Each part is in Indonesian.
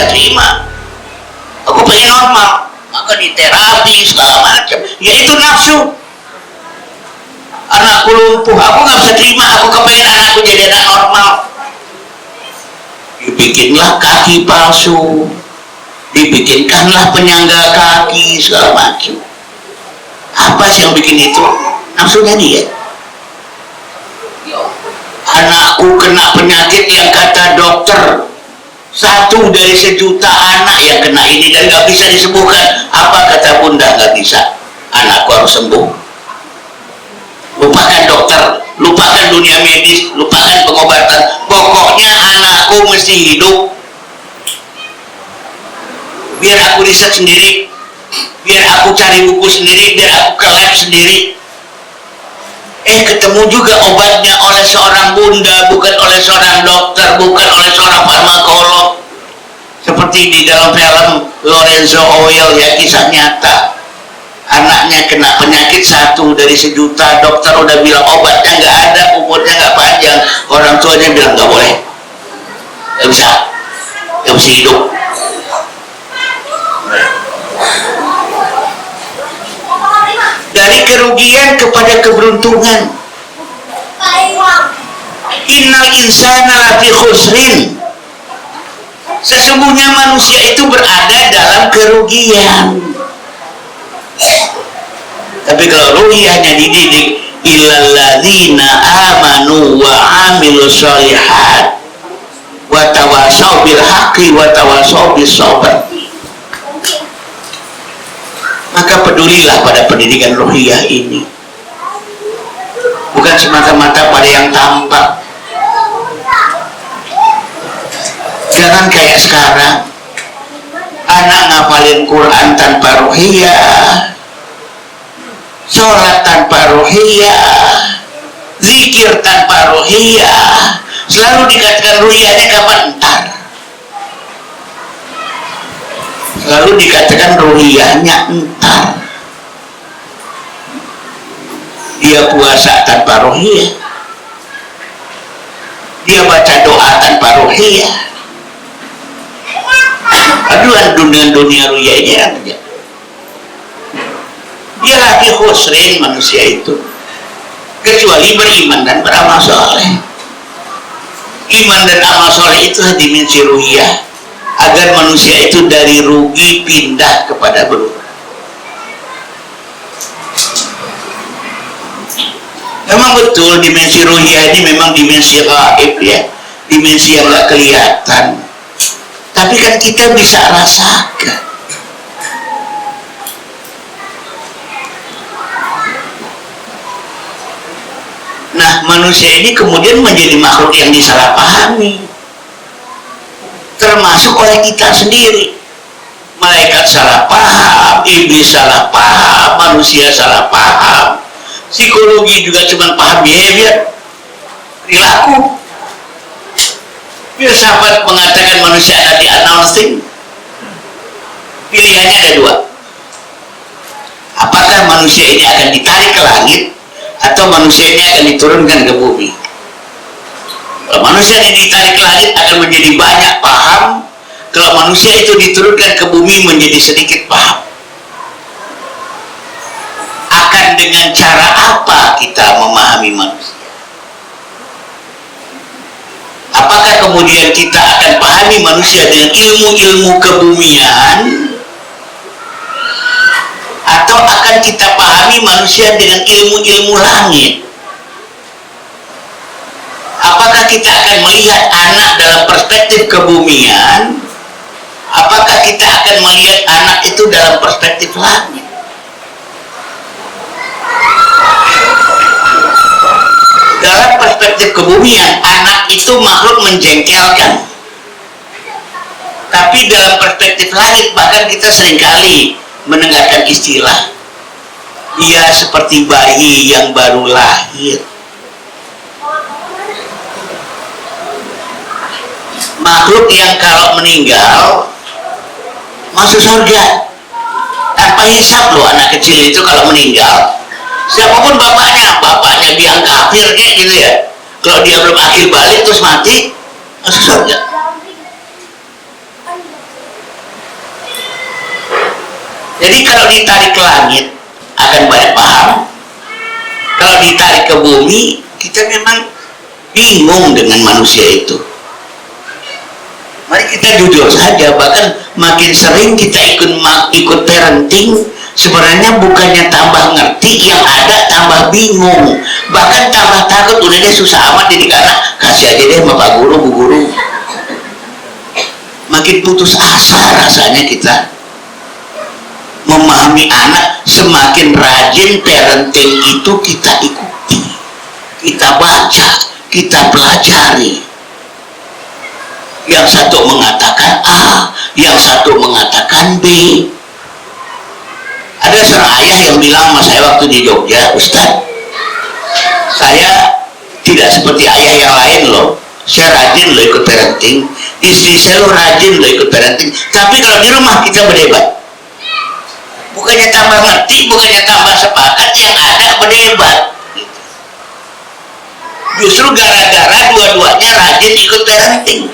bisa terima. Aku pengen normal, maka di terapi segala macam. Ya itu nafsu. Anakku lumpuh, aku nggak bisa terima. Aku kepengen anakku jadi anak normal. Dibikinlah kaki palsu, dibikinkanlah penyangga kaki segala macam. Apa sih yang bikin itu? Nafsunya dia. Anakku kena penyakit yang kata dokter 1 dari sejuta anak yang kena ini dan nggak bisa disembuhkan. Apa kata bunda? Nggak bisa. Anakku harus sembuh. Lupakan dokter, lupakan dunia medis, lupakan pengobatan. Pokoknya anakku mesti hidup. Biar aku riset sendiri, biar aku cari buku sendiri, biar aku ke lab sendiri. Ketemu juga obatnya oleh seorang bunda, bukan oleh seorang dokter, bukan oleh seorang farmakolog. Seperti di dalam film Lorenzo Oil, ya, kisah nyata. Anaknya kena penyakit 1 dari sejuta, dokter udah bilang obatnya nggak ada, umurnya nggak panjang. Orang tuanya bilang nggak boleh, nggak bisa hidup. Dari kerugian kepada keberuntungan. Innal insana lafi khusrin. Sesungguhnya manusia itu berada dalam kerugian. Tapi kalau ruhiyahnya dididik, illalladzina amanu wa amilus sholihat wa tawasau bil haqqi wa tawasau bis sabr. Maka pedulilah pada pendidikan ruhiyah ini, bukan semata-mata pada yang tampak. Jangan kayak sekarang, anak ngapalin Quran tanpa ruhiyah, sholat tanpa ruhiyah, zikir tanpa ruhiyah. Selalu dikatakan ruhiyahnya kapan? Entar. Selalu dikatakan ruhiyahnya entar. Dia puasa tanpa ruhiyah, dia baca doa tanpa ruhiyah. Aduan dengan dunia ruhiyah ini aja. Dia lagi khusrin manusia itu, kecuali beriman dan beramal soleh. Iman dan amal soleh itu dimensi ruhiyah, agar manusia itu dari rugi pindah kepada beruntung. Memang betul dimensi ruhiyah ini memang dimensi gaib, ya, dimensi yang gak kelihatan. Tapi kan kita bisa rasakan. Nah, manusia ini kemudian menjadi makhluk yang disalahpahami, termasuk oleh kita sendiri. Malaikat salah paham, iblis salah paham, manusia salah paham. Psikologi juga cuma paham behavior, perilaku. Filsafat mengatakan manusia akan di-announcing. Pilihannya ada 2. Apakah manusia ini akan ditarik ke langit, atau manusia ini akan diturunkan ke bumi? Kalau manusia ini ditarik ke langit akan menjadi banyak paham. Kalau manusia itu diturunkan ke bumi menjadi sedikit paham. Akan dengan cara apa kita memahami manusia? Apakah kemudian kita akan pahami manusia dengan ilmu-ilmu kebumian, atau akan kita pahami manusia dengan ilmu-ilmu langit? Apakah kita akan melihat anak dalam perspektif kebumian? Apakah kita akan melihat anak itu dalam perspektif langit? Dalam perspektif kebumian, anak itu makhluk menjengkelkan. Tapi dalam perspektif langit, bahkan kita seringkali mendengarkan istilah, dia seperti bayi yang baru lahir. Makhluk yang kalau meninggal masuk surga tanpa hisab loh. Anak kecil itu kalau meninggal, siapapun bapaknya biang kafir kayak gitu ya, kalau dia belum akil balik terus mati, masuk surga. Jadi kalau ditarik ke langit akan banyak paham. Kalau ditarik ke bumi, kita memang bingung dengan manusia itu. Mari kita jujur saja, bahkan makin sering kita ikut parenting, sebenarnya bukannya tambah ngerti, yang ada tambah bingung, bahkan tambah takut. Udah deh, susah amat didik anak, kasih aja deh sama Pak Guru, Bu Guru. Makin putus asa rasanya kita memahami anak. Semakin rajin parenting itu kita ikuti, kita baca, kita pelajari. Yang satu mengatakan A, yang satu mengatakan B. Ada seorang ayah yang bilang sama saya waktu di Jogja, Ustaz, saya tidak seperti ayah yang lain loh, saya rajin loh ikut parenting, istri saya loh rajin loh ikut parenting, tapi kalau di rumah kita berdebat. Bukannya tambah ngerti, bukannya tambah sepakat, yang ada berdebat. Justru gara-gara dua-duanya rajin ikut parenting.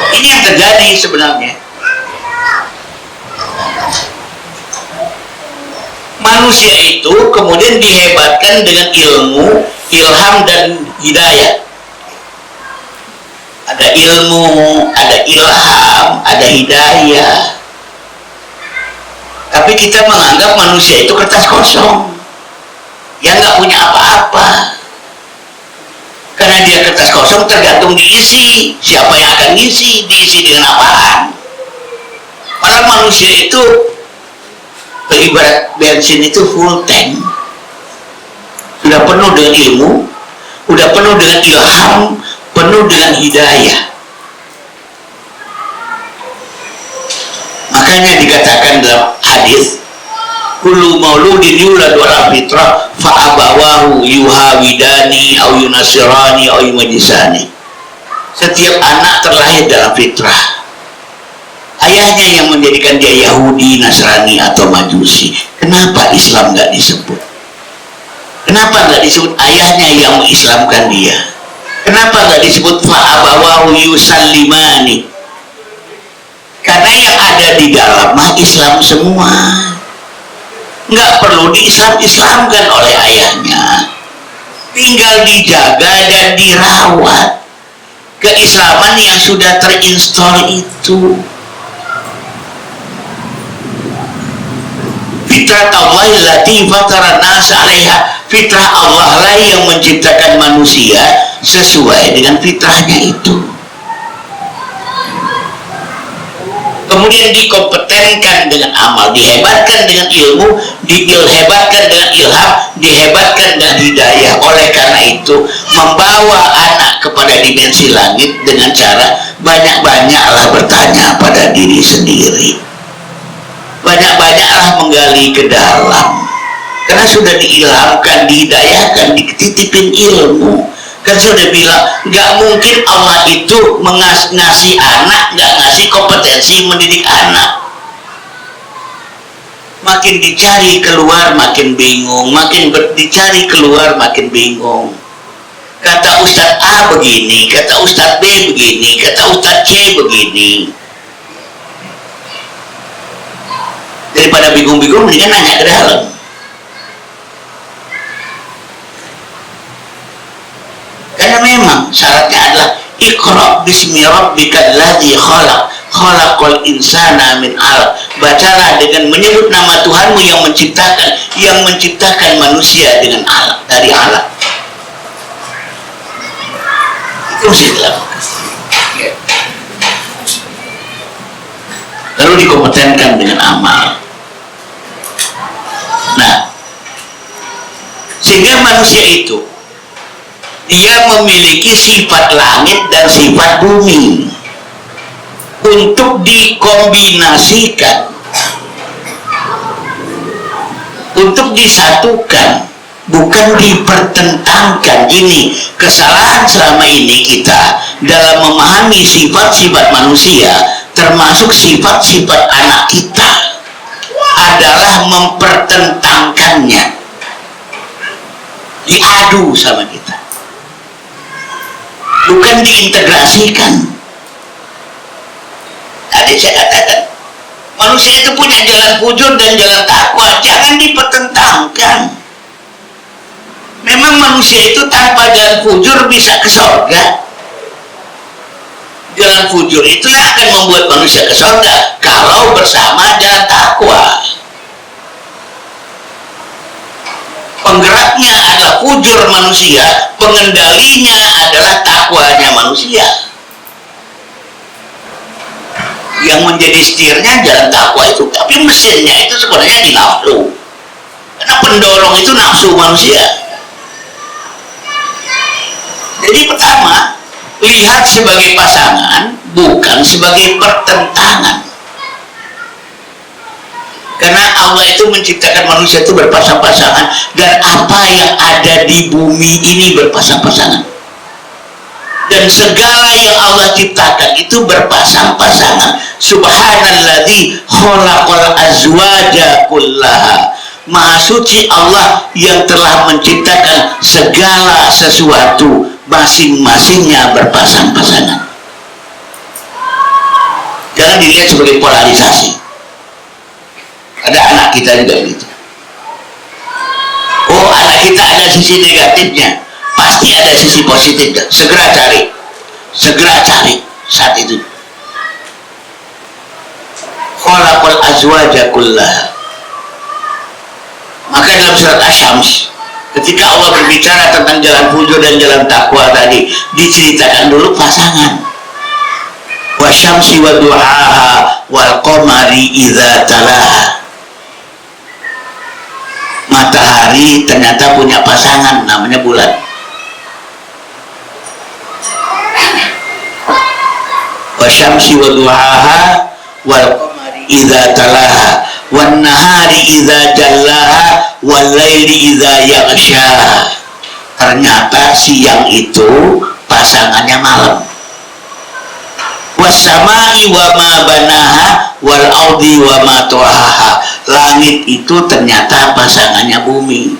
Ini yang terjadi sebenarnya. Manusia itu kemudian dihebatkan dengan ilmu, ilham, dan hidayah. Ada ilmu, ada ilham, ada hidayah. Tapi kita menganggap manusia itu kertas kosong yang nggak punya apa-apa. Karena dia kertas kosong, tergantung diisi. Siapa yang akan ngisi, diisi dengan apaan. Malah manusia itu ibarat bensin itu full tank, sudah penuh dengan ilmu, sudah penuh dengan ilham, penuh dengan hidayah. Makanya dikatakan dalam hadis, kullu mauludin yuladu ala fitrah fa abawahu yuhawidani au yunasirani au yumajisani. Setiap anak terlahir dalam fitrah. Ayahnya yang menjadikan dia Yahudi, Nasrani, atau Majusi. Kenapa Islam nggak disebut? Kenapa nggak disebut ayahnya yang mengislamkan dia? Kenapa nggak disebut fa'abawahu yusallimani? Karena yang ada di dalam mah Islam semua. Nggak perlu diislamkan oleh ayahnya. Tinggal dijaga dan dirawat keislaman yang sudah terinstall itu. Fitrah Allah allati fatara nas 'alaiha. Fitrah Allah lah yang menciptakan manusia sesuai dengan fitrahnya itu. Kemudian dikompetenkan dengan amal, dihebatkan dengan ilmu, dihebatkan dengan ilham, dihebatkan dengan hidayah. Oleh karena itu, membawa anak kepada dimensi langit dengan cara banyak-banyaklah bertanya pada diri sendiri. Banyak-banyaklah menggali ke dalam. Karena sudah diilhamkan, dihidayahkan, dititipin ilmu. Kan sudah bilang, nggak mungkin Allah itu ngasih anak, nggak ngasih kompetensi mendidik anak. Makin dicari keluar makin bingung, makin dicari keluar makin bingung. Kata Ustadz A begini, kata Ustadz B begini, kata Ustadz C begini. Daripada bingung-bingung, mendingan nanya ke dalam. Karena memang syaratnya adalah Iqra bismi rabbikal ladzi khalaq, khalaqal insana min 'alaq. Bacalah dengan menyebut nama Tuhanmu yang menciptakan manusia dengan alaq, dari alaq. Itu mesti dilakukan. Lalu dikompetentkan dengan amal. Nah, sehingga manusia itu dia memiliki sifat langit dan sifat bumi untuk dikombinasikan, untuk disatukan, bukan dipertentangkan. Ini kesalahan selama ini kita dalam memahami sifat-sifat manusia, termasuk sifat-sifat anak kita, adalah mempertentangkannya, diadu sama kita, bukan diintegrasikan. Tadi saya katakan. Manusia itu punya jalan fujur dan jalan takwa, jangan dipertentangkan. Memang manusia itu tanpa jalan fujur bisa ke surga. Jalan fujur itu yang akan membuat manusia ke surga kalau bersama jalan takwa. Penggeraknya adalah fujur manusia, pengendalinya adalah takwanya manusia. Yang menjadi setirnya jalan takwa itu, tapi mesinnya itu sebenarnya di nafsu. Karena pendorong itu nafsu manusia. Jadi pertama, lihat sebagai pasangan, bukan sebagai pertentangan. Karena Allah itu menciptakan manusia itu berpasang-pasangan, dan apa yang ada di bumi ini berpasang-pasangan. Dan segala yang Allah ciptakan itu berpasang-pasangan. Subhanalladzi khalaqal azwaja kullaha. Maha suci Allah yang telah menciptakan segala sesuatu, masing-masingnya berpasang-pasangan. Jangan dilihat sebagai polarisasi. Ada anak kita juga gitu. Oh, anak kita ada sisi negatifnya, pasti ada sisi positifnya. Segera cari saat itu. Khalaqal azwaja kullaha. Maka dalam surat Asy-Syams, ketika Allah berbicara tentang jalan fujur dan jalan takwa tadi, diceritakan dulu pasangan. Wasyamsi wa duhaha wal qamari idza talaha. Matahari ternyata punya pasangan, namanya bulan. Wasyamsi wa duhaha wal qamari idza talaha wan nahari idza jallaha wal laili idza yaghshaha. Ternyata siang itu pasangannya malam. Wasamai wa ma banaha wal ardi wa ma tuhaha. Langit itu ternyata pasangannya bumi.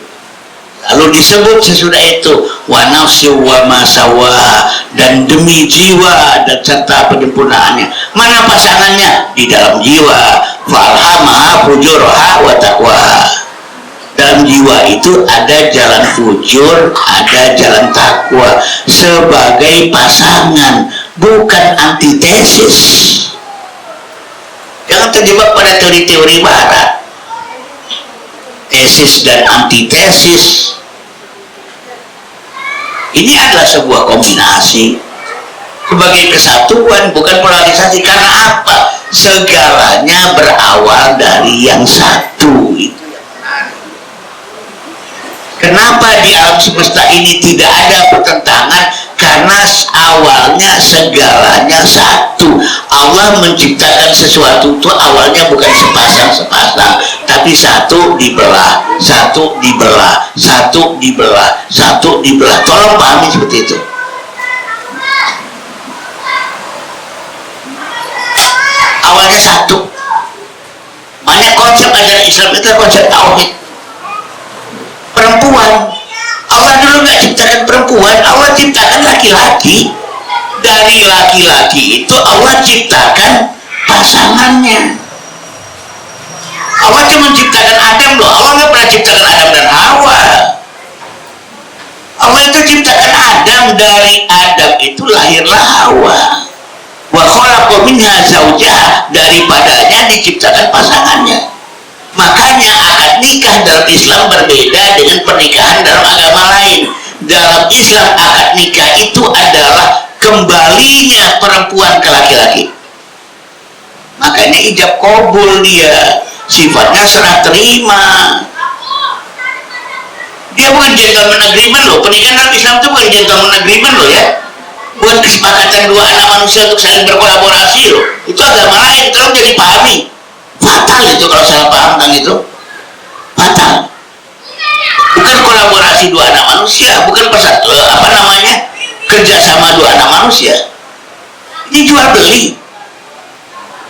Lalu disebut sesudah itu wa nafsi wa ma sawaha, dan demi jiwa dan serta penyempurnaannya. Mana pasangannya? Di dalam jiwa. Falhamaha fujurha wa taqwaha. Dalam jiwa itu ada jalan fujur, ada jalan takwa sebagai pasangan, bukan antitesis. Jangan terjebak pada teori-teori barat, tesis dan antitesis. Ini adalah sebuah kombinasi sebagai kesatuan, bukan polarisasi. Karena apa? Segalanya berawal dari yang satu. Kenapa di alam semesta ini tidak ada pertentangan? Karena awalnya segalanya satu. Allah menciptakan sesuatu itu awalnya bukan sepasang-sepasang, tapi satu dibelah, satu dibelah, satu dibelah, satu dibelah. Tolong pahami seperti itu. Awalnya satu. Makanya konsep ajaran Islam itu konsep tauhid. Perempuan, Allah dulu nggak ciptakan perempuan, Allah ciptakan laki-laki. Dari laki-laki itu Allah ciptakan pasangannya. Allah cuma menciptakan Adam loh, Allah nggak pernah ciptakan Adam dan Hawa. Allah itu ciptakan Adam, dari Adam itu lahirlah Hawa. Wa khalaqa minha zawjaha, daripadanya diciptakan pasangannya. Makanya akad nikah dalam Islam berbeda dengan pernikahan dalam agama lain. Dalam Islam akad nikah itu adalah kembalinya perempuan ke laki-laki. Makanya ijab qabul, dia sifatnya serah terima. Dia bukan gentleman agreement loh. Pernikahan dalam Islam itu bukan gentleman agreement loh ya. Bukan kesepakatan dua anak manusia untuk saling berkolaborasi loh. Itu agama lain, tolong jadi pahami. Fatal itu kalau salah paham tentang itu. Fatal. Bukan kolaborasi dua anak manusia, bukan kerjasama dua anak manusia. Ini jual beli.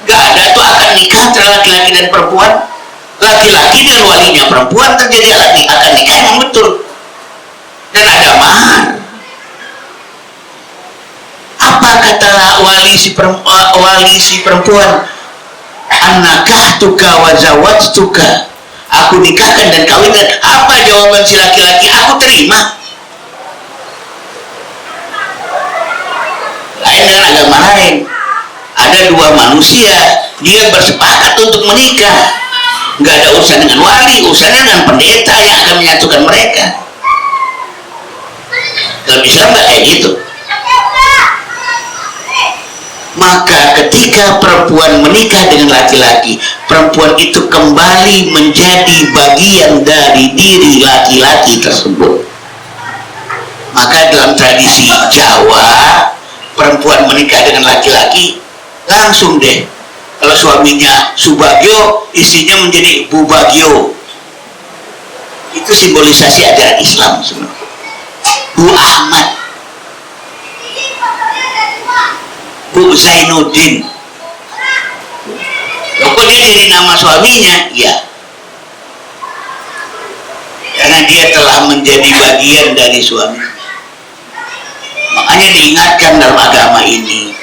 Gak ada tuh akad nikah antara laki-laki dan perempuan. Laki-laki dan walinya perempuan, terjadi akad nikah yang betul. Dan ada mahar. Apa kata wali si perempuan? Annakahtuka wa zawajtuka, aku nikahkan dan kawinkan. Apa jawaban si laki-laki? Aku terima. Lain dengan agama lain. Ada dua manusia, dia bersepakat untuk menikah, nggak ada urusan dengan wali, urusannya dengan pendeta yang akan menyatukan mereka. Kalau Islam nggak kayak gitu. Maka ketika perempuan menikah dengan laki-laki, perempuan itu kembali menjadi bagian dari diri laki-laki tersebut. Maka dalam tradisi Jawa, perempuan menikah dengan laki-laki langsung deh. Kalau suaminya Subagio, istrinya menjadi Bu Bagio. Itu simbolisasi ajaran Islam sebenarnya. Bu Ahmad, Bu Zainuddin. Kok dia jadi nama suaminya? Ya, karena dia telah menjadi bagian dari suami. Makanya diingatkan dalam agama ini,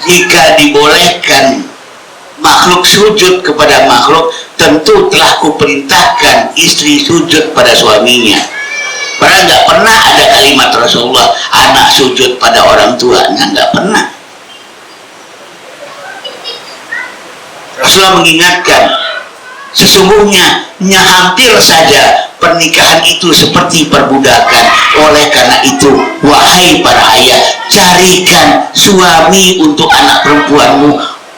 jika dibolehkan makhluk sujud kepada makhluk, tentu telah kuperintahkan istri sujud pada suaminya. Padahal nggak pernah ada kalimat Rasulullah anak sujud pada orang tuanya, nggak pernah. Rasulullah mengingatkan, sesungguhnya hampir saja pernikahan itu seperti perbudakan. Oleh karena itu, wahai para ayah, carikan suami untuk anak perempuanmu,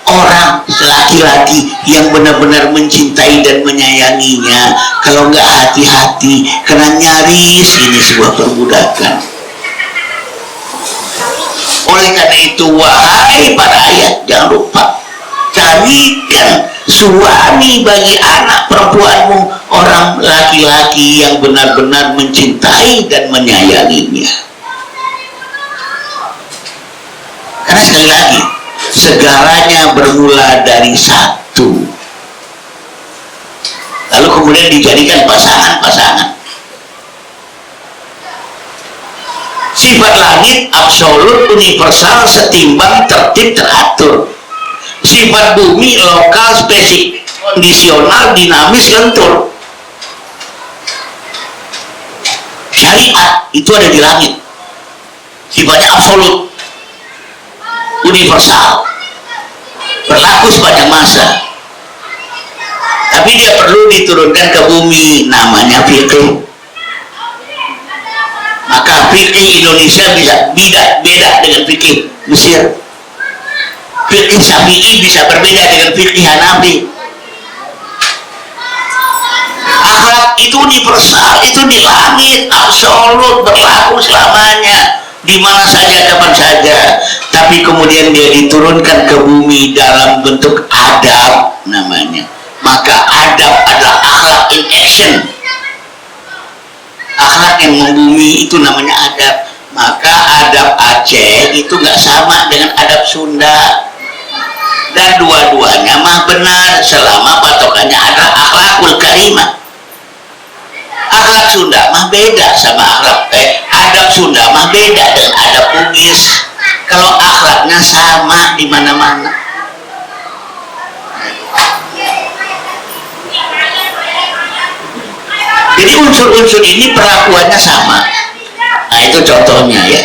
orang laki-laki yang benar-benar mencintai dan menyayanginya. Kalau nggak hati-hati, karena nyaris ini sebuah perbudakan. Oleh karena itu, wahai para ayah, jangan lupa carikan suami bagi anak perempuanmu, orang laki-laki yang benar-benar mencintai dan menyayanginya. Karena sekali lagi, segalanya bermula dari satu, lalu kemudian dijadikan pasangan-pasangan. Sifat langit absolut, universal, setimbang, tertib, teratur. Sifat bumi lokal, spesifik, kondisional, dinamis, lentur. Syariat itu ada di langit, sifatnya absolut, universal, berlaku sepanjang masa. Tapi dia perlu diturunkan ke bumi, namanya fikih. Maka fikih Indonesia bisa beda dengan fikih Mesir. Fikih Syafi'i bisa berbeda dengan fikih Hanafi. Akhlak itu universal, itu di langit, absolut, berlaku selamanya, di mana saja, kapan saja. Tapi kemudian dia diturunkan ke bumi dalam bentuk adab namanya. Maka adab adalah akhlak in action. Akhlak yang membumi itu namanya adab. Maka adab Aceh itu nggak sama dengan adab Sunda. Dan dua-duanya mah benar selama patokannya adalah akhlakul karimah. Akhlak Sunda mah beda sama adab Sunda mah beda dengan adab Bugis. Kalau akhlaknya sama di mana-mana. Jadi unsur-unsur ini perlakuannya sama. Nah, itu contohnya ya.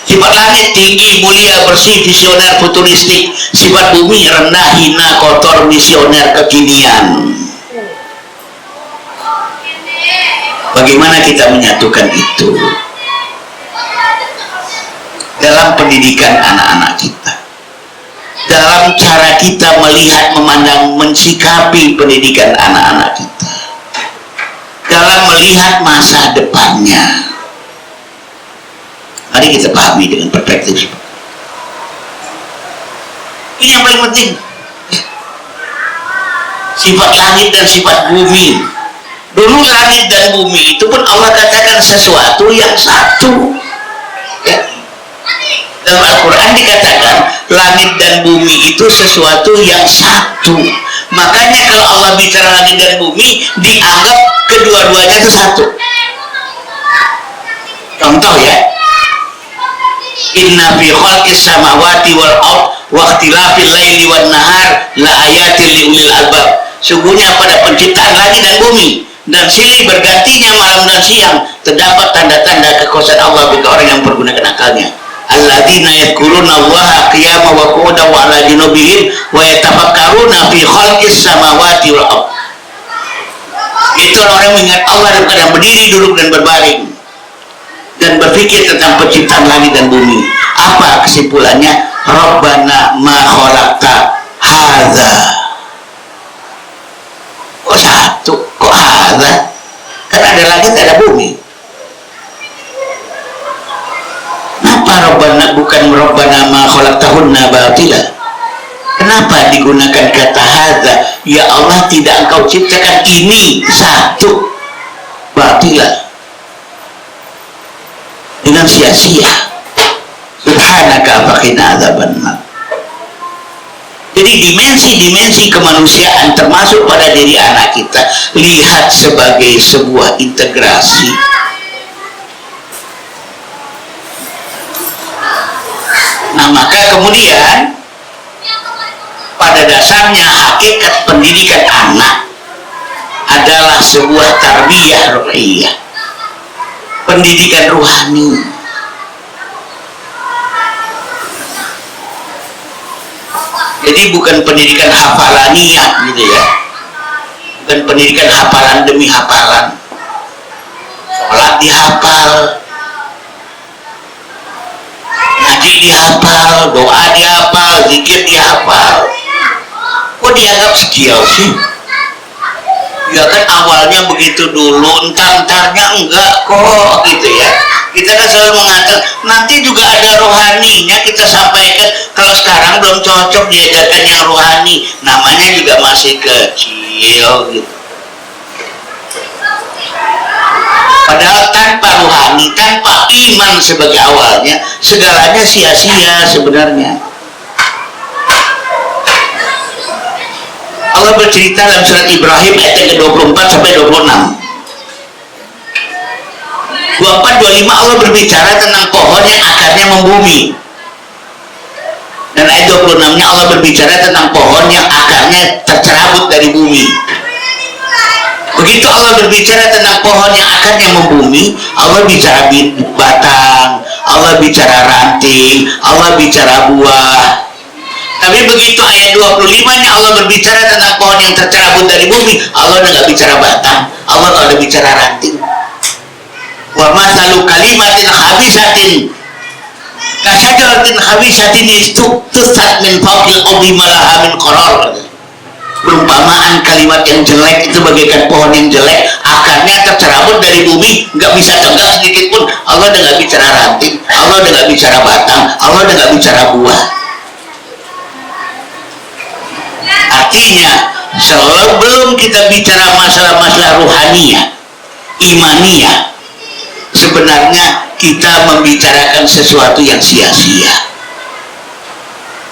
Sifat langit tinggi, mulia, bersih, visioner, futuristik. Sifat bumi rendah, hina, kotor, misioner, kekinian. Bagaimana kita menyatukan itu dalam pendidikan anak-anak kita, dalam cara kita melihat, memandang, mensikapi pendidikan anak-anak kita, dalam melihat masa depannya. Mari kita pahami dengan perspektif. Ini yang paling penting. Sifat langit dan sifat bumi. Dulu langit dan bumi itu pun Allah katakan sesuatu yang satu. Ya. Dalam Al-Quran dikatakan langit dan bumi itu sesuatu yang satu. Makanya kalau Allah bicara langit dan bumi, dianggap kedua-duanya itu satu. Contoh ya, inna fi khalqis samawati wal ard waqtilafil laili wan nahar la ayatil liulil albab. Sungguhnya pada penciptaan langit dan bumi dan silih bergantinya malam dan siang terdapat tanda-tanda kekuasaan Allah bagi orang yang mempergunakan akalnya. Alladzina yadhkuruna Allaha qiyaman wa qu'udan wa 'ala junubihim wa yatafakkaruna fi khalqis samawati wal ardh. Itu orang yang mengingat Allah dalam keadaan berdiri, duduk dan berbaring dan berpikir tentang penciptaan langit dan bumi. Apa kesimpulannya? Rabbana ma khalaqta hadza. Kok satu? Kok hadza? Kan ada langit, ada bumi. Kenapa Rabbana bukan Rabbana ma khalaqtahunna batila? Kenapa digunakan kata hadza? Ya Allah, tidak engkau ciptakan ini satu batila, dengan sia-sia. Subhanaka faqina adzabannar. Jadi dimensi-dimensi kemanusiaan termasuk pada diri anak kita lihat sebagai sebuah integrasi. Nah, maka kemudian pada dasarnya hakikat pendidikan anak adalah sebuah tarbiyah ruhiyah, pendidikan rohani. Jadi bukan pendidikan hafalaniyah gitu ya, bukan pendidikan hafalan demi hafalan. Sholat dihafal, ngaji dihafal, doa dihafal, zikir dihafal. Kok dianggap skill sih? Ya kan awalnya begitu dulu, entar-entarnya enggak kok gitu ya. Kita kan selalu mengatakan nanti juga ada rohaninya, kita sampaikan. Kalau sekarang belum cocok diajarkan yang rohani, namanya juga masih kecil gitu. Padahal tanpa rohani, tanpa iman sebagai awalnya, segalanya sia-sia sebenarnya. Allah bercerita dalam surat Ibrahim ayat yang ke-24 sampai 26. 24-25 Allah berbicara tentang pohon yang akarnya membumi. Dan ayat 26-nya Allah berbicara tentang pohon yang akarnya tercerabut dari bumi. Begitu Allah berbicara tentang pohon yang akarnya membumi, Allah bicara batang, Allah bicara ranting, Allah bicara buah. Tapi begitu ayat 25-nya Allah berbicara tentang pohon yang tercerabut dari bumi, Allah udah nggak bicara batang, Allah udah bicara ranting. Wa mathalu kalimatin khabisatin kasajaratin khabisatin istuqtasat min fawqil ardi malaha min qarar. Perumpamaan kalimat yang jelek itu bagaikan pohon yang jelek, akarnya tercerabut dari bumi, nggak bisa tegak sedikit pun. Allah udah nggak bicara ranting, Allah udah nggak bicara batang, Allah udah nggak bicara buah. Artinya sebelum kita bicara masalah-masalah ruhaniyah, imaniyah, sebenarnya kita membicarakan sesuatu yang sia-sia.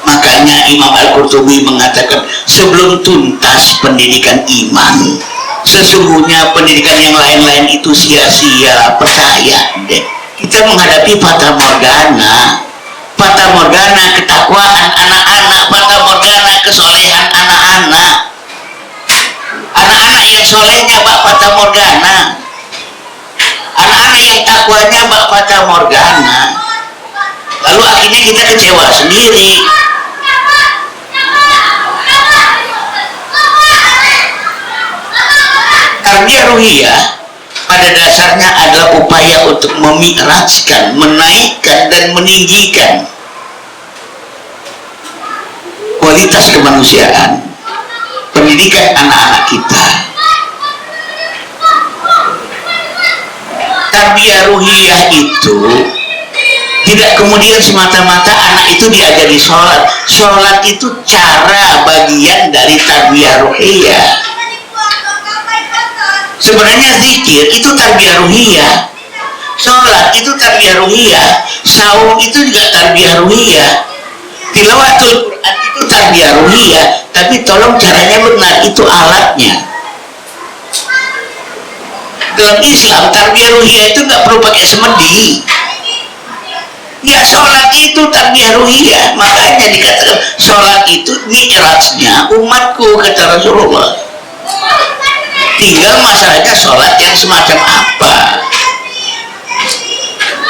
Makanya Imam Al-Qurtubi mengatakan sebelum tuntas pendidikan iman, sesungguhnya pendidikan yang lain-lain itu sia-sia. Percaya deh, kita menghadapi fata morgana, fata morgana ketakwaan anak-anak, fata morgana kesolehan anak-anak. Anak-anak yang solehnya bak fata morgana, anak-anak yang takwanya bak fata morgana. Lalu akhirnya kita kecewa sendiri. Tarbiyah ruhiyah pada dasarnya adalah upaya untuk memi'rajkan, menaikkan dan meninggikan kualitas kemanusiaan, pendidikan anak-anak kita. Tarbiyah ruhiyah itu tidak kemudian semata-mata anak itu diajari sholat. Sholat itu cara bagian dari tarbiyah ruhiyah. Sebenarnya zikir itu tarbiyah ruhiyah, sholat itu tarbiyah ruhiyah, saum itu juga tarbiyah ruhiyah, tilawatul Quran itu tarbiyah ruhiyah. Tapi tolong caranya benar, itu alatnya. Dalam Islam tarbiyah ruhiyah itu nggak perlu pakai semedi. Ya sholat sholat itu tarbiyah ruhiyah. Makanya dikatakan sholat itu mi'rajnya umatku, kata Rasulullah. Tinggal masalahnya sholat yang semacam apa,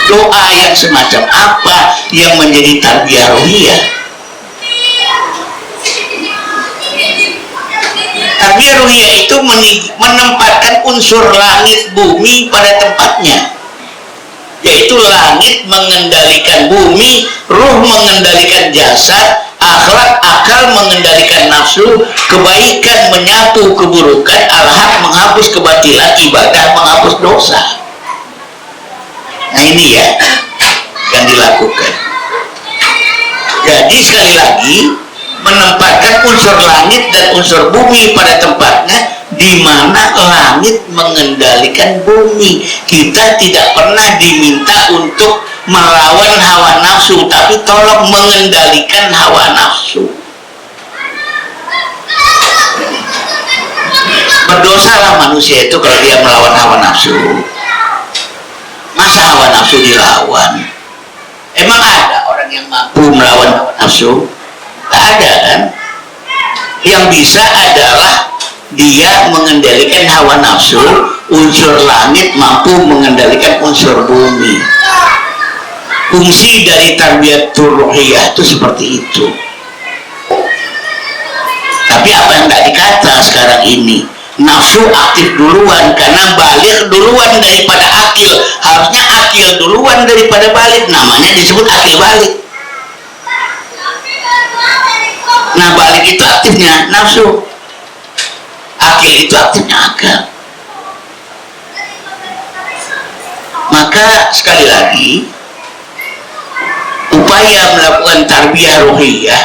doa yang semacam apa yang menjadi tarbiyah ruhiyah. Tarbiyah ruhiyah itu menempatkan unsur langit bumi pada tempatnya, yaitu langit mengendalikan bumi, ruh mengendalikan jasad, akhlak akal mengendalikan nafsu, kebaikan menyatu keburukan, al-haq menghapus kebatilan, ibadah menghapus dosa. Nah ini ya yang dilakukan. Jadi sekali lagi, menempatkan unsur langit dan unsur bumi pada tempatnya, di mana langit mengendalikan bumi. Kita tidak pernah diminta untuk melawan hawa nafsu, tapi tolong mengendalikan hawa nafsu. Berdosalah manusia itu kalau dia melawan hawa nafsu. Masa hawa nafsu dilawan? Emang ada orang yang mampu melawan hawa nafsu? Tak ada kan? Yang bisa adalah dia mengendalikan hawa nafsu, unsur langit mampu mengendalikan unsur bumi. Fungsi dari tarbiyatul ruhiyah itu seperti itu. Tapi apa yang tidak dikata sekarang ini, nafsu aktif duluan karena balik duluan daripada akil. Harusnya akil duluan daripada balik, namanya disebut akil balik. Nah balik itu aktifnya nafsu, akil itu aktifnya akal. Maka sekali lagi, upaya melakukan tarbiyah ruhiyah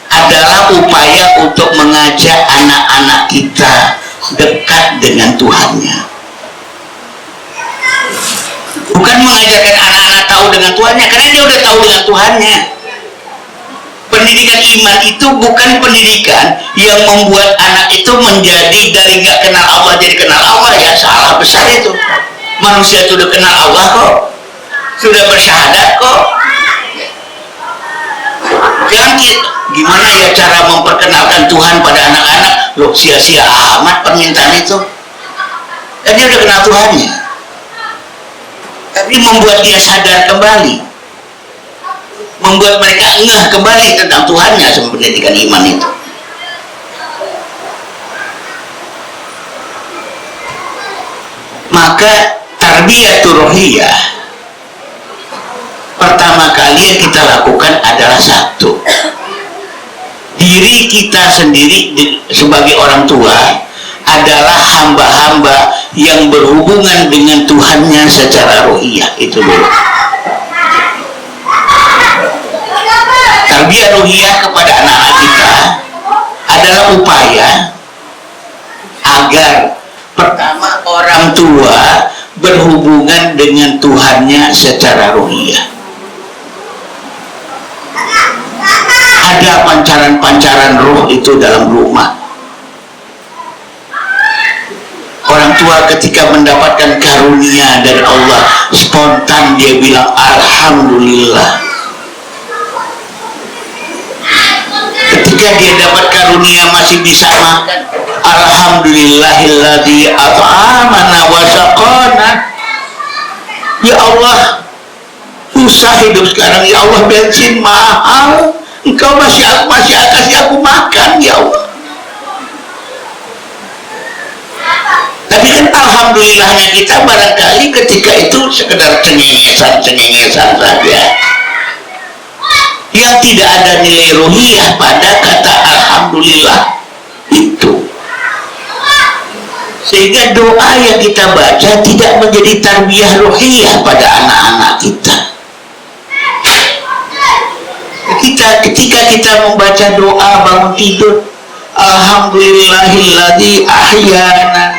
adalah upaya untuk mengajak anak-anak kita dekat dengan Tuhannya. Bukan mengajarkan anak-anak tahu dengan Tuhannya, karena dia udah tahu dengan Tuhannya. Pendidikan iman itu bukan pendidikan yang membuat anak itu menjadi dari nggak kenal Allah jadi kenal Allah. Ya salah besar itu. Manusia itu udah kenal Allah kok, sudah bersyahadat kok. Jangan gimana ya cara memperkenalkan Tuhan pada anak-anak? Loh, sia-sia amat permintaan itu. Dan dia udah kenal Tuhannya. Tapi membuat dia sadar kembali, membuat mereka ngeh kembali tentang Tuhannya sama pendidikan iman itu. Maka tarbiyatul ruhiyah pertama kali yang kita lakukan adalah satu, diri kita sendiri sebagai orang tua adalah hamba-hamba yang berhubungan dengan Tuhannya secara ruhiyah. Itu dulu. Tarbiyah ruhiyah kepada anak-anak kita adalah upaya agar pertama orang tua berhubungan dengan Tuhannya secara ruhiyah. Ada pancaran-pancaran roh itu dalam rumah. Orang tua ketika mendapatkan karunia dari Allah, spontan dia bilang alhamdulillah. Ketika dia dapat karunia masih bisa makan, alhamdulillahilladzi at'amana wa saqana. Ya Allah, susah hidup sekarang, ya Allah, bensin mahal, engkau masih kasih aku makan, ya Allah. Tapi kan alhamdulillahnya kita barangkali ketika itu sekedar cengengesan saja, yang tidak ada nilai ruhiyah pada kata alhamdulillah itu. Sehingga doa yang kita baca tidak menjadi tarbiyah ruhiyah pada anak-anak kita. Ketika kita membaca doa bangun tidur, alhamdulillahilladzi ahyana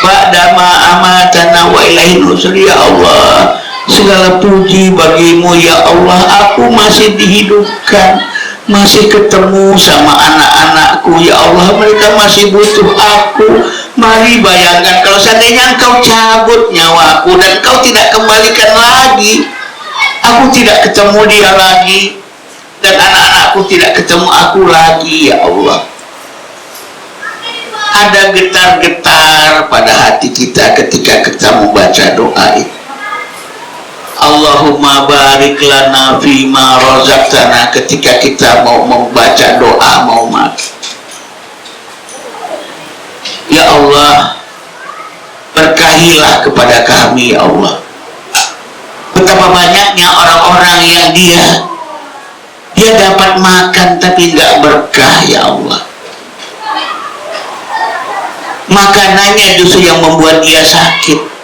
ba'dama amatana wa ilaihi nusur. Ya Allah, segala puji bagimu ya Allah, aku masih dihidupkan, masih ketemu sama anak-anakku ya Allah, mereka masih butuh aku. Mari bayangkan kalau seandainya engkau cabut nyawaku dan engkau tidak kembalikan lagi, Aku tidak ketemu dia lagi, dan anak-anakku tidak ketemu aku lagi, ya Allah. Ada getar-getar pada hati kita ketika kita membaca doa itu. Allahumma barik lana fima razaqtana, ketika kita mau membaca doa mau mati. Ya Allah, berkahilah kepada kami, ya Allah. Betapa banyaknya orang-orang yang dia dapat makan tapi nggak berkah, ya Allah. Makanannya justru yang membuat dia sakit.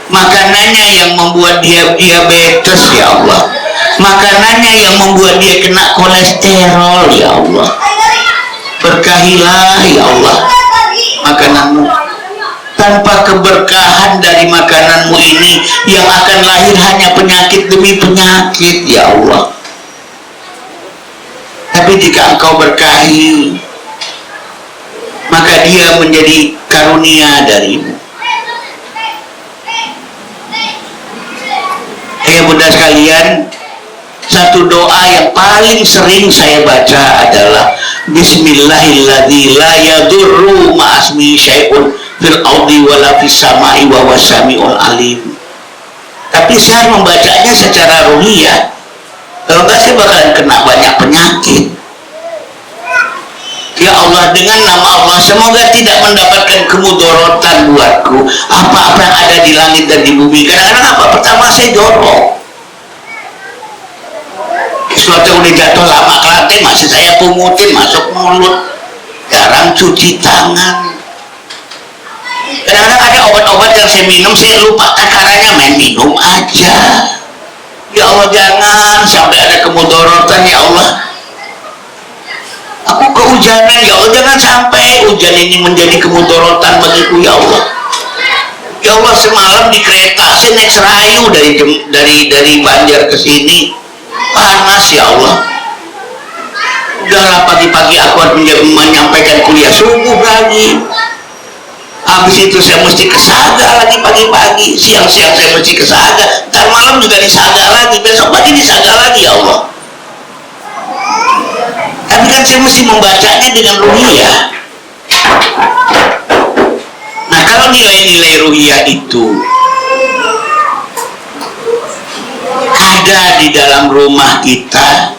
Makanannya yang membuat dia diabetes, ya Allah. Makanannya yang membuat dia kena kolesterol, ya Allah. Berkahilah, ya Allah, makananmu. Tanpa keberkahan dari makananmu ini, yang akan lahir hanya penyakit demi penyakit, ya Allah. Tapi jika Engkau berkahi, maka dia menjadi karunia darimu. Bunda sekalian, satu doa yang paling sering saya baca adalah Bismillahilladzi la yadurru ma'asmi syai'un fil ardi wala fis sama'i wa huwas samiul alim. Tapi saya membacanya secara ruhiyah. Kalau enggak saya bakalan kena banyak penyakit. Ya Allah, dengan nama Allah, semoga tidak mendapatkan kemudorotan buatku. Apa-apa yang ada di langit dan di bumi. Kadang-kadang apa? Pertama saya jorok. Sesuatu udah jatuh lama kelatih, masih saya pungutin masuk mulut. Jarang cuci tangan. Kadang-kadang ada obat-obat yang saya minum, saya lupa takarannya, main minum aja. Ya Allah, jangan sampai ada kemudorotan, ya Allah. Aku kehujanan, ya Allah, jangan sampai hujan ini menjadi kemudorotan bagiku, ya Allah. Ya Allah, semalam di kereta saya naik Serayu dari Banjar ke sini, panas, ya Allah. Udahlah, pagi-pagi aku harus menyampaikan kuliah subuh lagi. Habis itu saya mesti ke Saga lagi pagi-pagi, siang-siang saya mesti ke Saga, ntar malam juga di Saga lagi, besok pagi di Saga lagi, ya Allah. Tapi kan saya mesti membacanya dengan ruhiyah. Nah, kalau nilai-nilai ruhiyah itu ada di dalam rumah kita,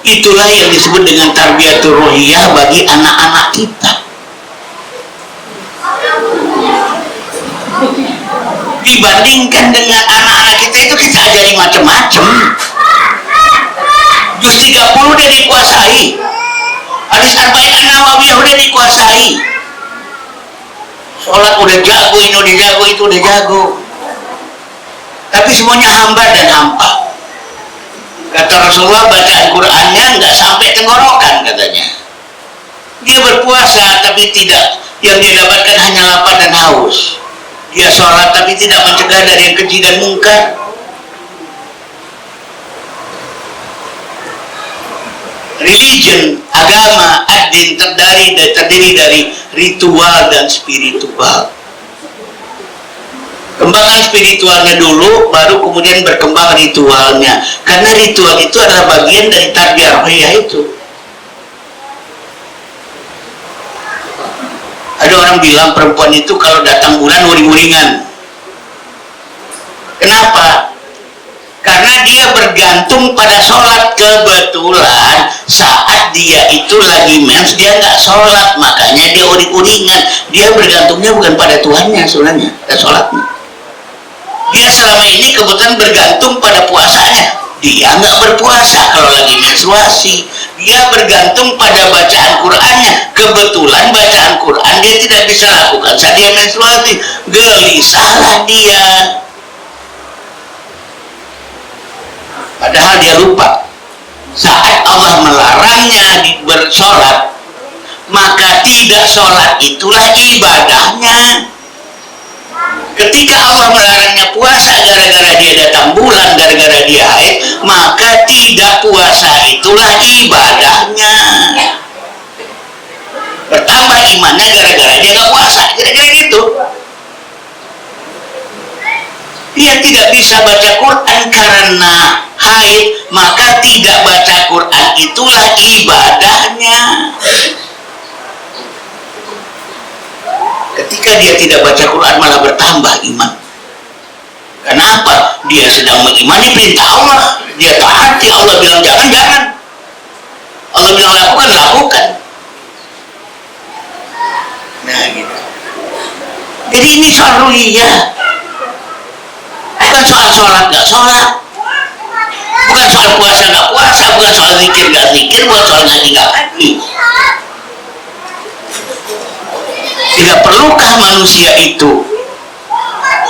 itulah yang disebut dengan tarbiyatul ruhiyah bagi anak-anak kita. Dibandingkan dengan anak-anak kita itu, kita ajari macam-macam. Juz 30 udah dikuasai, hadis arba'in an-nawawiyah udah dikuasai, sholat udah jago, ini udah jago, itu udah jago. Tapi semuanya hambar dan hampa. Kata Rasulullah, bacaan Qur'annya nggak sampai tenggorokan katanya. Dia berpuasa tapi tidak, yang dia dapatkan hanya lapar dan haus. Dia sholat tapi tidak mencegah dari yang keji dan mungkar. Religion, agama, ad-din terdiri dari ritual dan spiritual. Kembangan spiritualnya dulu, baru kemudian berkembang ritualnya. Karena ritual itu adalah bagian dari tarbiyah ruhiyah itu. Ada orang bilang perempuan itu kalau datang bulan uring-uringan. Kenapa? Karena dia bergantung pada sholat. Kebetulan saat dia itu lagi mens, dia nggak sholat, makanya dia uring-uringan. Dia bergantungnya bukan pada Tuhannya sebenarnya, pada sholatnya. Dia selama ini kebetulan bergantung pada puasanya. Dia nggak berpuasa kalau lagi menstruasi. Dia bergantung pada bacaan Qur'annya. Kebetulan bacaan Qur'an dia tidak bisa lakukan saat dia menstruasi. Gelisahlah dia. Padahal dia lupa, saat Allah melarangnya bersolat, maka tidak sholat itulah ibadahnya. Ketika Allah melarangnya puasa gara-gara dia datang bulan, gara-gara dia haid, maka tidak puasa itulah ibadahnya. Bertambah imannya gara-gara dia gak puasa, kira-kira gitu. dia tidak bisa baca Quran karena haid, maka tidak baca Quran itulah ibadahnya. Ketika dia tidak baca Quran malah bertambah iman. Kenapa? Dia sedang mengimani perintah Allah, dia taati. Allah bilang jangan, jangan. Allah bilang lakukan, lakukan. Nah gitu. Jadi ini soal ruhiyah, bukan soal sholat nggak sholat, bukan soal puasa nggak puasa, bukan soal zikir nggak zikir, bukan soal ngaji nggak ngaji. Tidak perlukah manusia itu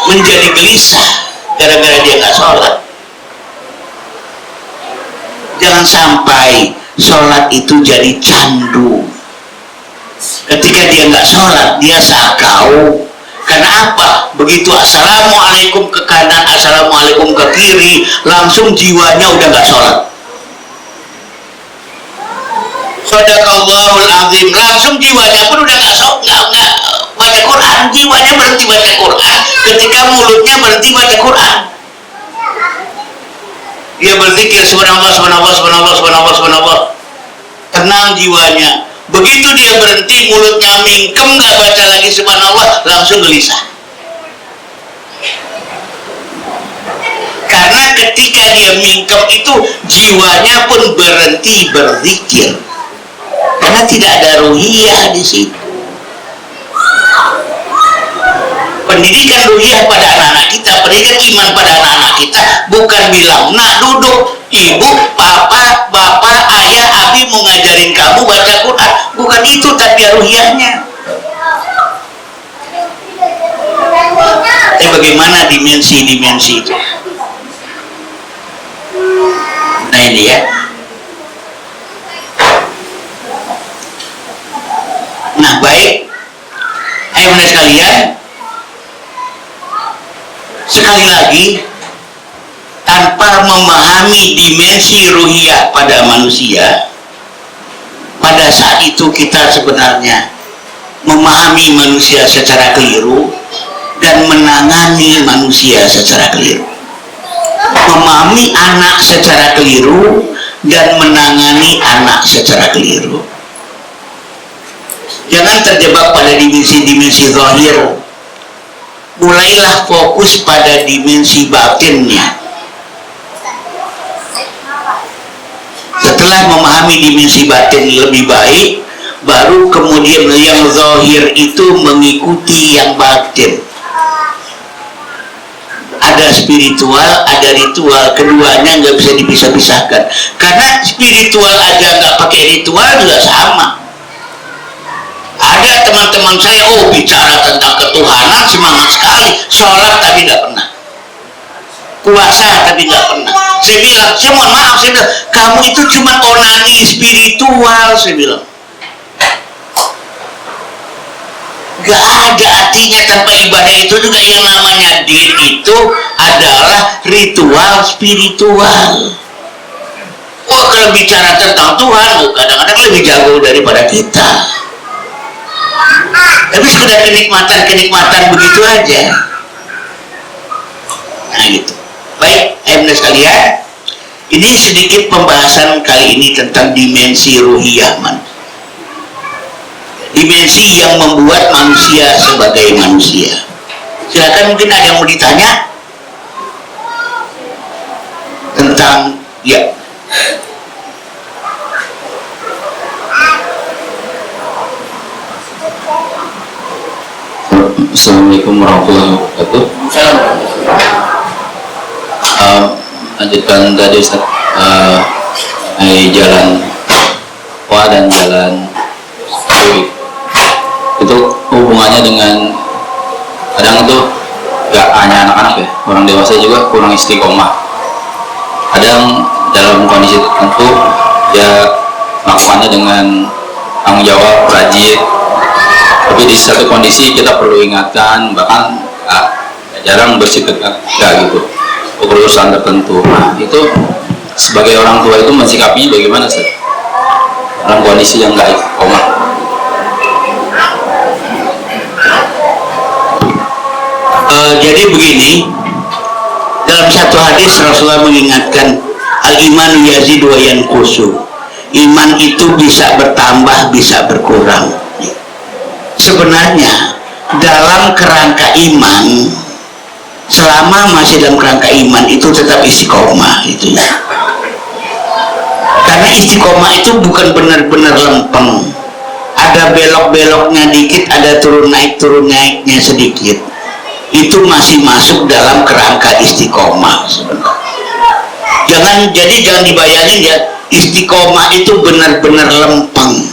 menjadi gelisah gara-gara dia nggak sholat? Jangan sampai sholat itu jadi candu. Ketika dia nggak sholat, dia sakau. Karena apa? Begitu assalamualaikum ke kanan, assalamualaikum ke kiri, langsung jiwanya udah nggak sholat. Shadaqallahul azim, langsung jiwanya pun udah nggak baca Quran, jiwanya berhenti baca Quran. Ketika mulutnya berhenti baca Quran, dia berzikir subhanallah, subhanallah, subhanallah, subhanallah, subhanallah, tenang jiwanya. Begitu dia berhenti, mulutnya mingkem, nggak baca lagi subhanallah, langsung gelisah. Karena ketika dia mingkem itu, jiwanya pun berhenti berzikir. Karena tidak ada ruhiyah di situ. Pendidikan ruhiyah pada anak-anak kita, pendidikan iman pada anak-anak kita, bukan bilang, nak duduk, ibu, papa, bapak, ayah, abi mau ngajarin kamu baca Quran. Bukan itu tarbiyah ruhiyahnya. Bagaimana dimensi-dimensi itu? Nah ini ya. Nah baik, ayo sekalian, sekali lagi, tanpa memahami dimensi ruhiyah pada manusia, pada saat itu kita sebenarnya memahami manusia secara keliru dan menangani manusia secara keliru. Memahami anak secara keliru dan menangani anak secara keliru. Jangan terjebak pada dimensi-dimensi zahir. Mulailah fokus pada dimensi batinnya. Setelah memahami dimensi batin lebih baik, baru kemudian yang zahir itu mengikuti yang batin. Ada spiritual, ada ritual, keduanya nggak bisa dipisah-pisahkan. Karena spiritual aja nggak pakai ritual juga sama. Ada teman-teman saya, bicara tentang ketuhanan semangat sekali, sholat tapi nggak pernah, puasa tapi nggak pernah. Saya bilang, saya mohon maaf, saya bilang, kamu itu cuma onani spiritual, saya bilang. Gak ada artinya tanpa ibadah itu juga. Yang namanya din itu adalah ritual spiritual. Kalau bicara tentang Tuhan, kadang-kadang lebih jago daripada kita. Tapi sekedar kenikmatan begitu aja. Nah gitu. Baik, ayah sekalian, ini sedikit pembahasan kali ini tentang dimensi ruhiyah manusia. Dimensi yang membuat manusia sebagai manusia. Silakan, mungkin ada yang mau ditanya tentang ya. Assalamualaikum warahmatullahi wabarakatuh. Lanjutkan tadi Ustaz, jalan wa dan jalan dewi. Itu hubungannya dengan kadang itu gak hanya anak-anak ya, orang dewasa juga kurang istiqomah. Kadang dalam kondisi tertentu dia melakukannya dengan tanggung jawab, rajin, tapi di satu kondisi kita perlu ingatkan, bahkan jarang bersikeras gitu urusan tertentu. Nah itu sebagai orang tua itu mensikapinya bagaimana sih dalam kondisi yang gak istiqomah? Jadi begini, satu hadis Rasulullah mengingatkan, al-iman yazid wa yanqusu. Iman itu bisa bertambah, bisa berkurang. Sebenarnya dalam kerangka iman, selama masih dalam kerangka iman itu tetap istiqomah itu ya. Karena istiqomah itu bukan benar-benar lempeng. Ada belok-beloknya dikit, ada turun naiknya sedikit. Itu masih masuk dalam kerangka istiqomah sebenarnya. Jangan dibayangin ya, istiqomah itu benar-benar lempeng.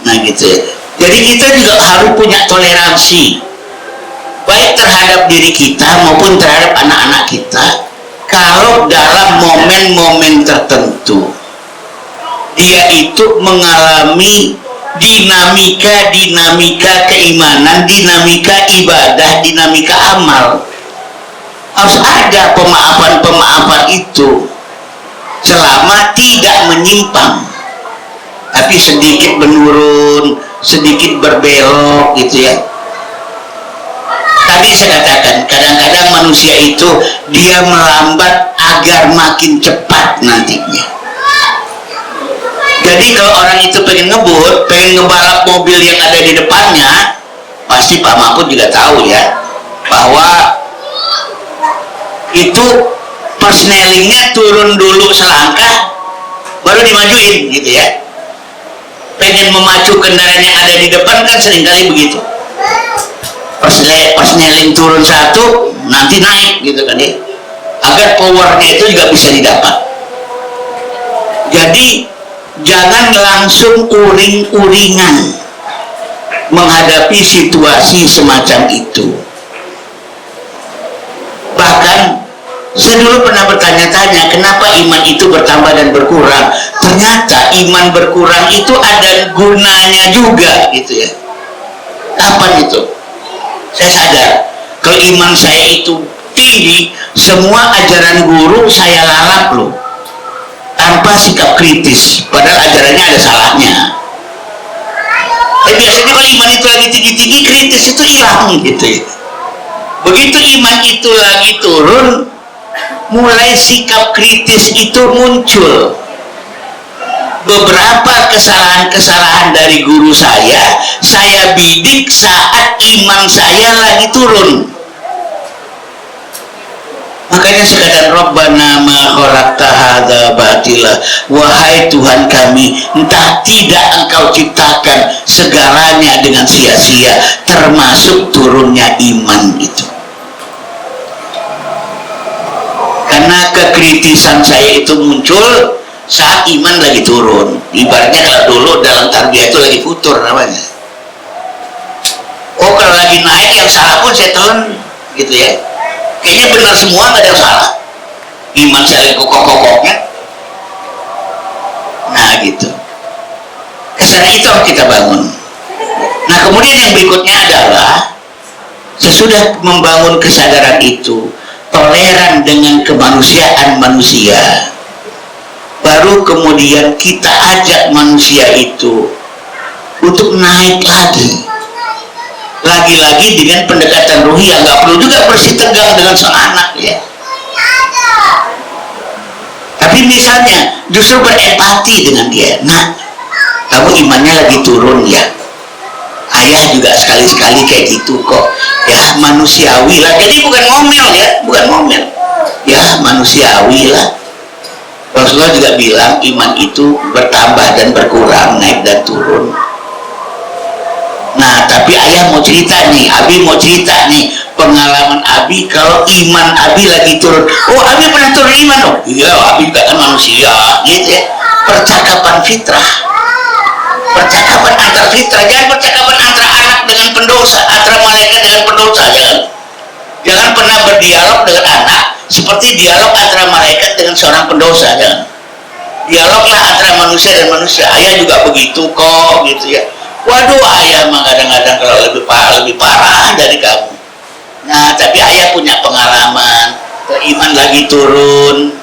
Nah gitu ya. Jadi kita juga harus punya toleransi, baik terhadap diri kita maupun terhadap anak-anak kita. Kalau dalam momen-momen tertentu dia itu mengalami dinamika keimanan, dinamika ibadah, dinamika amal, harus ada pemaafan itu selama tidak menyimpang, tapi sedikit menurun, sedikit berbelok gitu ya. Tadi saya katakan kadang-kadang manusia itu dia melambat agar makin cepat nantinya. Jadi kalau orang itu pengen ngebut, pengen ngebalap mobil yang ada di depannya, pasti Pak Mahfud juga tahu ya, bahwa itu persnelingnya turun dulu selangkah, baru dimajuin gitu ya. Pengen memacu kendaraan yang ada di depan kan seringkali begitu. Persneling turun satu, nanti naik gitu kan ya, agar powernya itu juga bisa didapat. Jadi jangan langsung uring-uringan menghadapi situasi semacam itu. Bahkan saya dulu pernah bertanya-tanya kenapa iman itu bertambah dan berkurang. Ternyata iman berkurang itu ada gunanya juga gitu ya. Kapan itu? Saya sadar kalau iman saya itu tinggi, semua ajaran guru saya lalap loh, tanpa sikap kritis, padahal ajarannya ada salahnya. Biasanya kalau iman itu lagi tinggi-tinggi, kritis itu hilang gitu ya. Begitu iman itu lagi turun, mulai sikap kritis itu muncul. Beberapa kesalahan-kesalahan dari guru saya bidik saat iman saya lagi turun. Makanya sekadar Rabbana ma khalaqta hadza batila, wahai Tuhan kami, entah tidak Engkau ciptakan segalanya dengan sia-sia, termasuk turunnya iman itu. Karena kekritisan saya itu muncul saat iman lagi turun. Ibaratnya kalau dulu dalam tarbiyah itu lagi futur namanya. Oh kalau lagi naik yang salah pun saya telan gitu ya. Kayaknya benar semua, nggak ada yang salah. Iman saya lagi kokoh-kokohnya. Nah gitu. Kesadaran itu harus kita bangun. Nah kemudian yang berikutnya adalah sesudah membangun kesadaran itu, toleran dengan kemanusiaan manusia, baru kemudian kita ajak manusia itu untuk naik lagi dengan pendekatan ruhiyah. Nggak perlu juga bersih tegang dengan sang anak ya, tapi misalnya justru berempati dengan dia. Nah kamu imannya lagi turun ya, ayah juga sekali-sekali kayak gitu kok ya, manusiawi lah. Jadi bukan ngomel ya, bukan ngomel ya, manusiawi lah. Rasulullah juga bilang iman itu bertambah dan berkurang, naik dan turun. Nah tapi ayah mau cerita nih, Abi mau cerita nih pengalaman Abi kalau iman Abi lagi turun. Oh Abi pernah turun iman dong? Iya, Abi juga kan manusia gitu ya. Percakapan fitrah, percakapan antar fitrah, jangan percakapan antara anak dengan pendosa, antara malaikat dengan pendosa. Jangan pernah berdialog dengan anak seperti dialog antara malaikat dengan seorang pendosa. Jangan. Dialoglah antara manusia dan manusia. Ayah juga begitu kok gitu ya. Waduh, ayah mah kadang-kadang kalau lebih parah dari kamu. Nah tapi ayah punya pengalaman, iman lagi turun,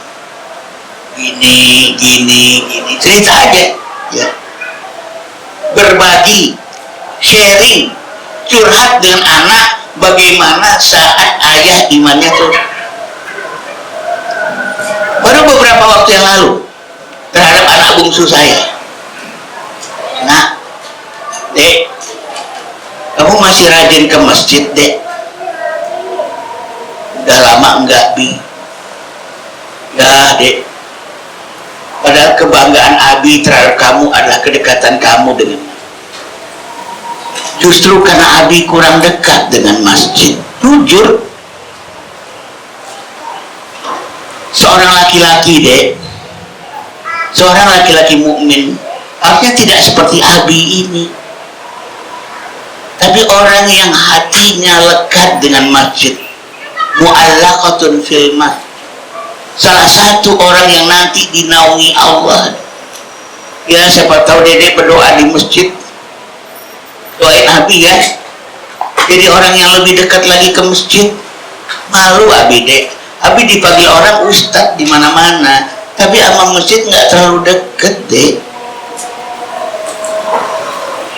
gini, cerita aja ya. Berbagi, sharing, curhat dengan anak bagaimana saat ayah imannya turun. waktu yang lalu terhadap anak bungsu saya. Nah, Dek, kamu masih rajin ke masjid, Dek? Udah lama enggak, Bi? Ya, Dek. Padahal kebanggaan Abi terhadap kamu adalah kedekatan kamu dengan justru karena Abi kurang dekat dengan masjid. Jujur, seorang laki-laki, Dek, seorang laki-laki mukmin harusnya tidak seperti Abi ini, tapi orang yang hatinya lekat dengan masjid, mu'allaqatun fil masjid, salah satu orang yang nanti dinaungi Allah. Ya, siapa tahu Dede berdoa di masjid, doain Abi ya, jadi orang yang lebih dekat lagi ke masjid. Malu Abi, Dek, Abi dipanggil orang ustadz di mana-mana, tapi sama masjid nggak terlalu deket, Dek.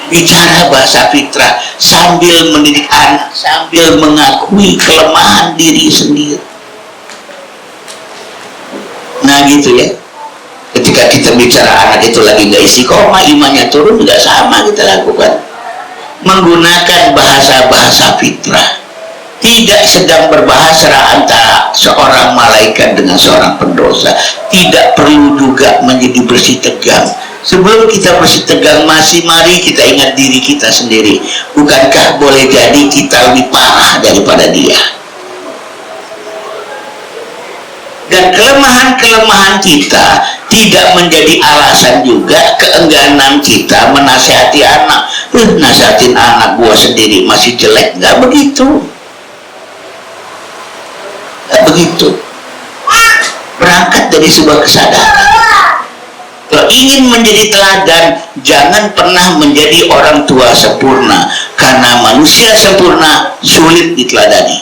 Bicara bahasa fitrah sambil mendidik anak, sambil mengakui kelemahan diri sendiri. Nah gitu ya, ketika kita bicara anak itu lagi nggak istiqomah, imannya turun, juga sama kita lakukan, menggunakan bahasa-bahasa fitrah, tidak sedang berbahasa antara seorang malaikat dengan seorang pendosa. Tidak perlu juga menjadi bersih tegang. Sebelum kita bersih tegang, mari kita ingat diri kita sendiri. Bukankah boleh jadi kita lebih parah daripada dia? Dan kelemahan-kelemahan kita tidak menjadi alasan juga keengganan kita menasihati anak. Nasihatin anak gua sendiri masih jelek, nggak begitu. Nggak begitu. Berangkat dari sebuah kesadaran. Kalau ingin menjadi teladan, jangan pernah menjadi orang tua sempurna, karena manusia sempurna sulit diteladani.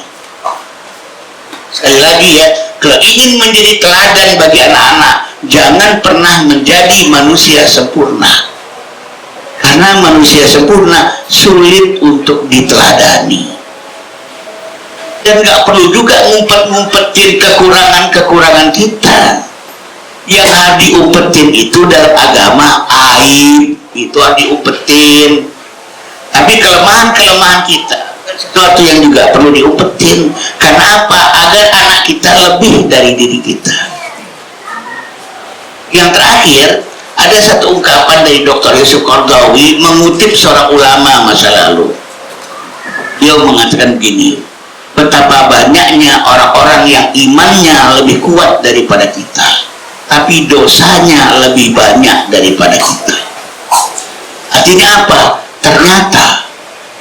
Sekali lagi ya, kalau ingin menjadi teladan bagi anak-anak, jangan pernah menjadi manusia sempurna, karena manusia sempurna sulit untuk diteladani. Dan nggak perlu juga ngumpet-ngumpetin kekurangan-kekurangan kita. Yang harus diumpetin itu dalam agama aib, itu harus diumpetin. Tapi kelemahan-kelemahan kita sesuatu yang juga perlu diumpetin. Karena apa? Agar anak kita lebih dari diri kita. Yang terakhir, ada satu ungkapan dari Dr. Yusuf Qaradawi mengutip seorang ulama masa lalu. Dia mengatakan begini, betapa banyaknya orang-orang yang imannya lebih kuat daripada kita, tapi dosanya lebih banyak daripada kita. Artinya apa? Ternyata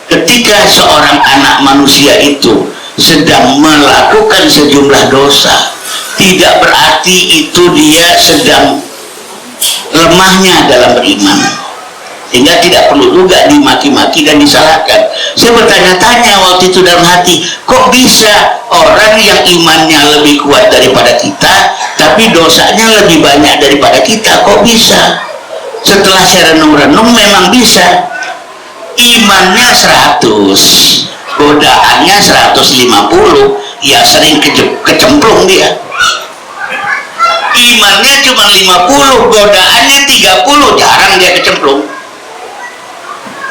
ketika seorang anak manusia itu sedang melakukan sejumlah dosa, tidak berarti itu dia sedang lemahnya dalam beriman, sehingga tidak perlu juga dimaki-maki dan disalahkan. Saya bertanya-tanya waktu itu dalam hati, kok bisa orang yang imannya lebih kuat daripada kita, tapi dosanya lebih banyak daripada kita? Kok bisa? Setelah saya renung-renung, memang bisa. Imannya 100, godaannya 150, ya sering kecemplung dia. Imannya cuma 50, godaannya 30, jarang dia kecemplung.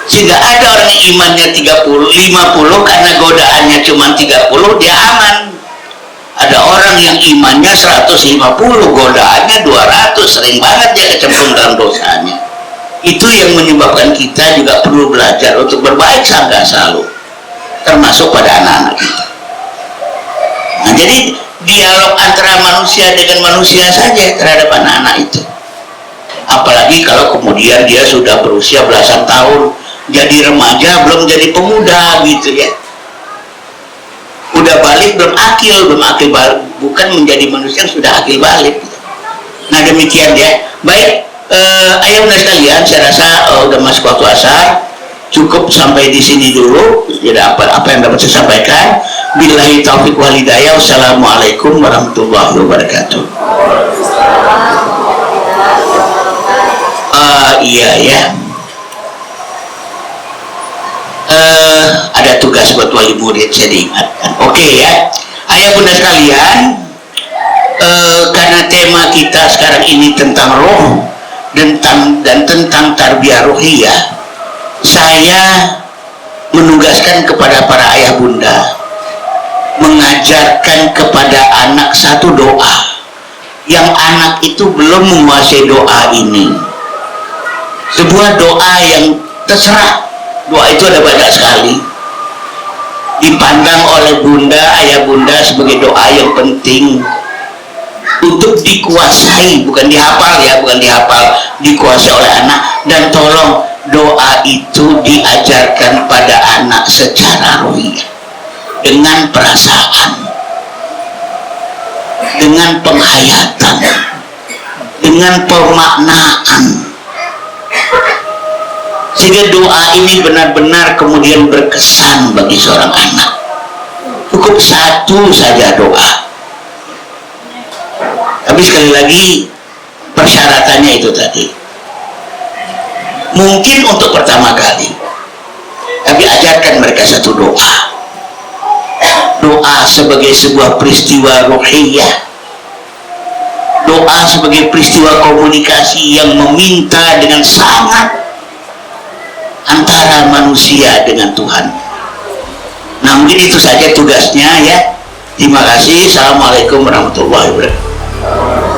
Sehingga ada orang yang imannya 50 karena godaannya cuma 30, dia aman. Ada orang yang imannya 150, godaannya 200, sering banget dia kecemplung dalam dosanya. Itu yang menyebabkan kita juga perlu belajar untuk berbaik sangka selalu, termasuk pada anak-anak kita. Nah, jadi dialog antara manusia dengan manusia saja terhadap anak-anak itu. Apalagi kalau kemudian dia sudah berusia belasan tahun, jadi remaja, belum jadi pemuda gitu ya. Udah balik belum akil balik, bukan menjadi manusia yang sudah akil balik. Nah demikian ya. Baik, ayah bunda sekalian, saya rasa udah masuk waktu asar, cukup sampai di sini dulu. Tidak apa yang dapat saya sampaikan. Billahi taufiq wal hidayah. Wassalamualaikum warahmatullahi wabarakatuh. Iya ya. Ada tugas buat wali murid, saya diingatkan. Oke ya, ayah bunda sekalian, karena tema kita sekarang ini tentang roh dan tentang tarbiyah rohiyah, saya menugaskan kepada para ayah bunda mengajarkan kepada anak satu doa yang anak itu belum menguasai doa ini. Sebuah doa yang terserah, doa itu ada banyak sekali, dipandang oleh bunda, ayah bunda sebagai doa yang penting untuk dikuasai, bukan dihafal ya, bukan dihafal, dikuasai oleh anak. Dan tolong doa itu diajarkan pada anak secara rohiyah, dengan perasaan, dengan penghayatan, dengan pemaknaan, sehingga doa ini benar-benar kemudian berkesan bagi seorang anak. Cukup satu saja doa, tapi sekali lagi persyaratannya itu tadi. Mungkin untuk pertama kali, tapi ajarkan mereka satu doa. Doa sebagai sebuah peristiwa rohiyah, doa sebagai peristiwa komunikasi yang meminta dengan sangat antara manusia dengan Tuhan. Nah, mungkin itu saja tugasnya ya. Terima kasih. Assalamualaikum warahmatullahi wabarakatuh.